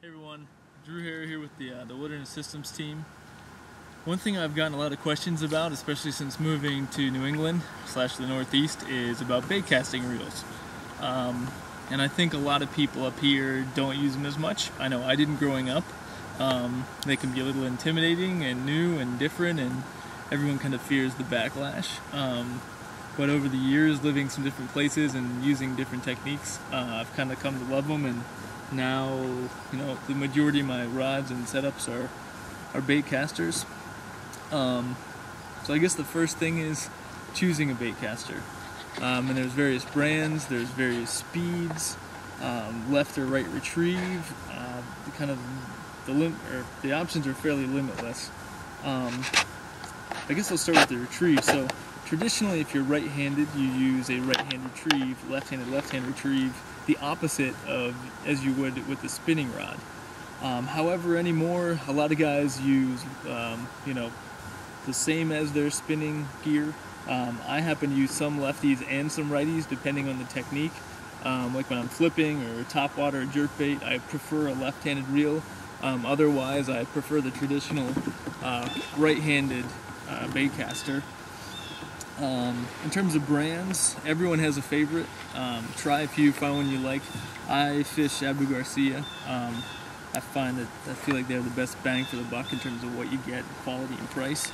Hey everyone, Drew here with the Wilderness Systems team. One thing I've gotten a lot of questions about, especially since moving to New England / the Northeast, is about bait casting reels. And I think a lot of people up here don't use them as much. I know I didn't growing up. They can be a little intimidating and new and different, and everyone kind of fears the backlash. But over the years, living some different places and using different techniques, I've kind of come to love them, and now, the majority of my rods and setups are bait casters. So I guess the first thing is choosing a bait caster. And there's various brands, there's various speeds, left or right retrieve. The options are fairly limitless. I guess I'll start with the retrieve. So traditionally, if you're right-handed, you use a right-hand retrieve, left-handed left-hand retrieve, the opposite of as you would with the spinning rod. However, anymore, a lot of guys use, the same as their spinning gear. I happen to use some lefties and some righties depending on the technique. Like when I'm flipping or topwater or jerkbait, I prefer a left-handed reel. Otherwise, I prefer the traditional right-handed bait caster. In terms of brands, everyone has a favorite. Try a few, find one you like. I fish Abu Garcia. I feel like they're the best bang for the buck in terms of what you get, quality and price.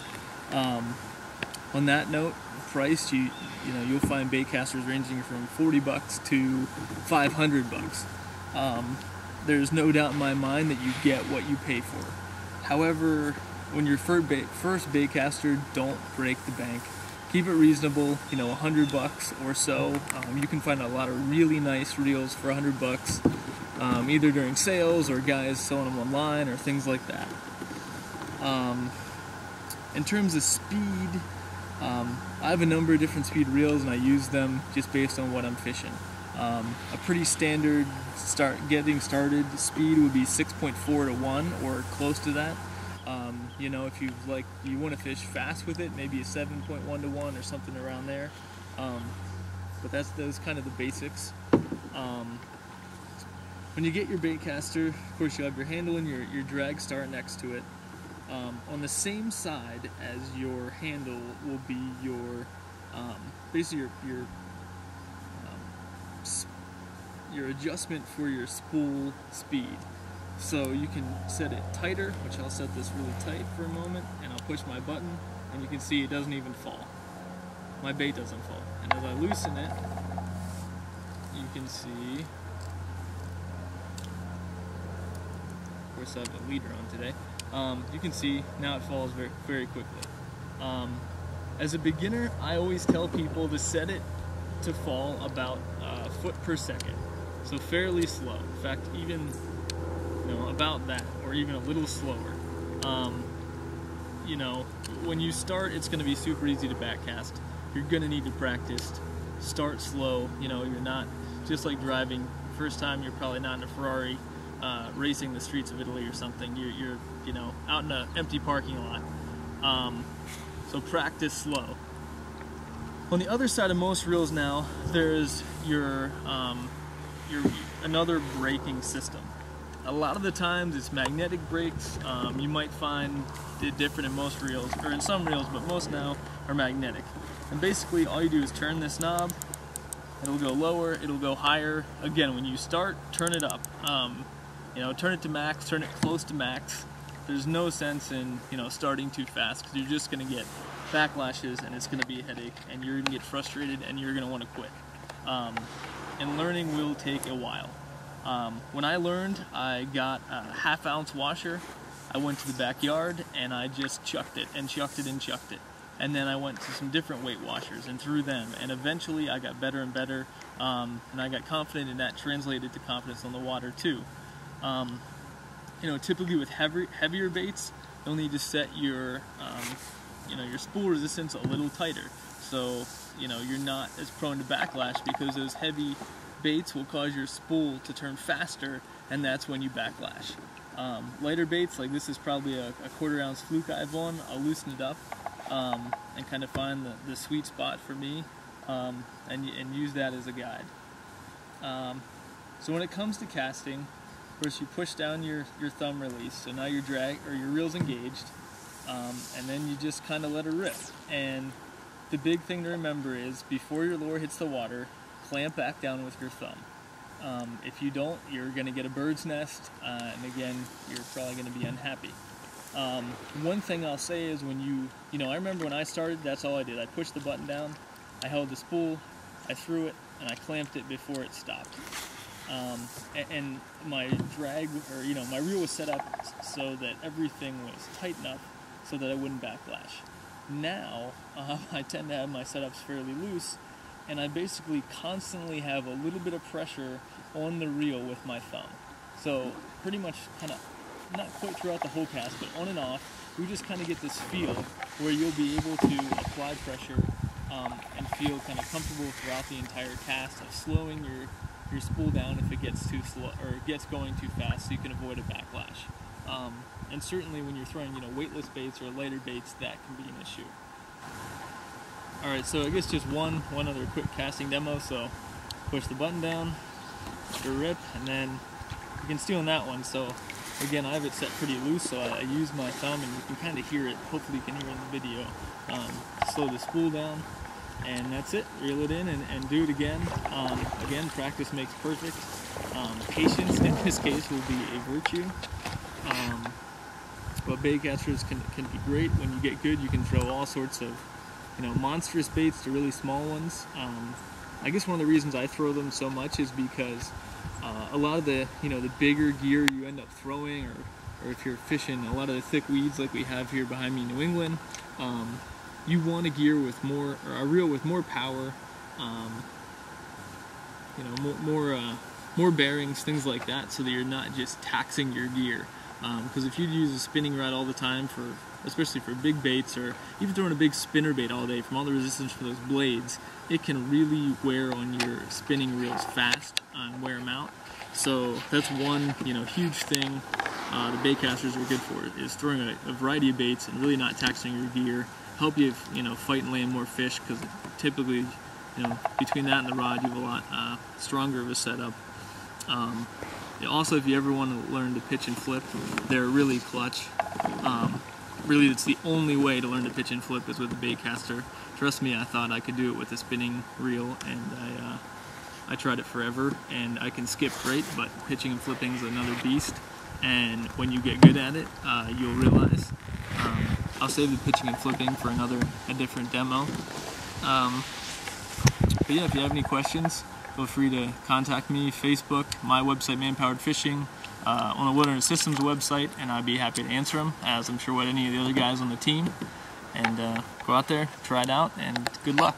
On that note, price, you'll find bait casters ranging from $40 to $500. There's no doubt in my mind that you get what you pay for. However, when you're first bait caster, don't break the bank. Keep it reasonable, $100 or so. You can find a lot of really nice reels for $100, either during sales or guys selling them online or things like that. In terms of speed, I have a number of different speed reels and I use them just based on what I'm fishing. A pretty standard getting started speed would be 6.4 to 1 or close to that. If you want to fish fast with it, maybe a 7.1 to 1 or something around there. But those kind of the basics. When you get your bait caster, of course you have your handle and your drag star next to it. On the same side as your handle will be your basically your adjustment for your spool speed. So you can set it tighter, which I'll set this really tight for a moment, and I'll push my button, and you can see it doesn't even fall. My bait doesn't fall. And as I loosen it, you can see, of course I have a leader on today, you can see now it falls very, very quickly. As a beginner, I always tell people to set it to fall about a foot per second. So fairly slow. In fact, even about that, or even a little slower. When you start, it's going to be super easy to backcast. You're going to need to practice. Start slow. You're not just like driving. First time, you're probably not in a Ferrari racing the streets of Italy or something. You're out in an empty parking lot. So practice slow. On the other side of most reels now, there's your another braking system. A lot of the times it's magnetic brakes. You might find it different in most reels, or in some reels, but most now are magnetic. And basically all you do is turn this knob, it'll go lower, it'll go higher. Again, when you start, turn it up. Turn it to max, turn it close to max. There's no sense in starting too fast, because you're just going to get backlashes and it's going to be a headache, and you're going to get frustrated and you're going to want to quit. And learning will take a while. When I learned, I got a half-ounce washer. I went to the backyard and I just chucked it and chucked it and chucked it. And then I went to some different weight washers and threw them. And eventually I got better and better, and I got confident, and that translated to confidence on the water too. Typically with heavier baits, you'll need to set your spool resistance a little tighter. So, you're not as prone to backlash, because those heavy baits will cause your spool to turn faster, and that's when you backlash. Lighter baits, like this is probably a 1/4 ounce fluke I have on, I'll loosen it up and kind of find the sweet spot for me, and use that as a guide. So when it comes to casting, course, you push down your thumb release, so now your reel's engaged, and then you just kind of let it rip. And the big thing to remember is, before your lure hits the water, clamp back down with your thumb. If you don't, you're going to get a bird's nest, and again, you're probably going to be unhappy. One thing I'll say is, when I remember when I started, that's all I did. I pushed the button down, I held the spool, I threw it, and I clamped it before it stopped. And my drag, or my reel was set up so that everything was tight enough so that I wouldn't backlash. Now, I tend to have my setups fairly loose, and I basically constantly have a little bit of pressure on the reel with my thumb. So pretty much kind of, not quite throughout the whole cast, but on and off, we just kind of get this feel where you'll be able to apply pressure and feel kind of comfortable throughout the entire cast of slowing your spool down if it gets too slow or it gets going too fast, so you can avoid a backlash. And certainly when you're throwing weightless baits or lighter baits, that can be an issue. Alright, so I guess just one other quick casting demo. So push the button down, let it rip, and then you can steal on that one. So again, I have it set pretty loose, so I use my thumb, and you can kind of hear it. Hopefully you can hear it in the video. Slow the spool down, and that's it. Reel it in and do it again. Again, practice makes perfect. Patience in this case will be a virtue. But baitcasters can be great. When you get good, you can throw all sorts of monstrous baits to really small ones. I guess one of the reasons I throw them so much is because a lot of the the bigger gear you end up throwing, or if you're fishing a lot of the thick weeds like we have here behind me in New England, you want a gear with more, or a reel with more power, more bearings, things like that, so that you're not just taxing your gear. Because if you use a spinning rod all the time, especially for big baits, or even throwing a big spinner bait all day, from all the resistance for those blades, it can really wear on your spinning reels fast and wear them out. So that's one huge thing the baitcasters are good for, is throwing a variety of baits and really not taxing your gear. Help you fight and land more fish, because typically between that and the rod you have a lot stronger of a setup. Also, if you ever want to learn to pitch and flip, they're really clutch. Really, it's the only way to learn to pitch and flip is with a baitcaster. Trust me, I thought I could do it with a spinning reel, and I tried it forever, and I can skip great, but pitching and flipping is another beast. And when you get good at it, you'll realize. I'll save the pitching and flipping for a different demo. But yeah, if you have any questions, feel free to contact me, Facebook, my website, Manpowered Fishing, on the Wilderness Systems website, and I'd be happy to answer them, as I'm sure would any of the other guys on the team. And go out there, try it out, and good luck.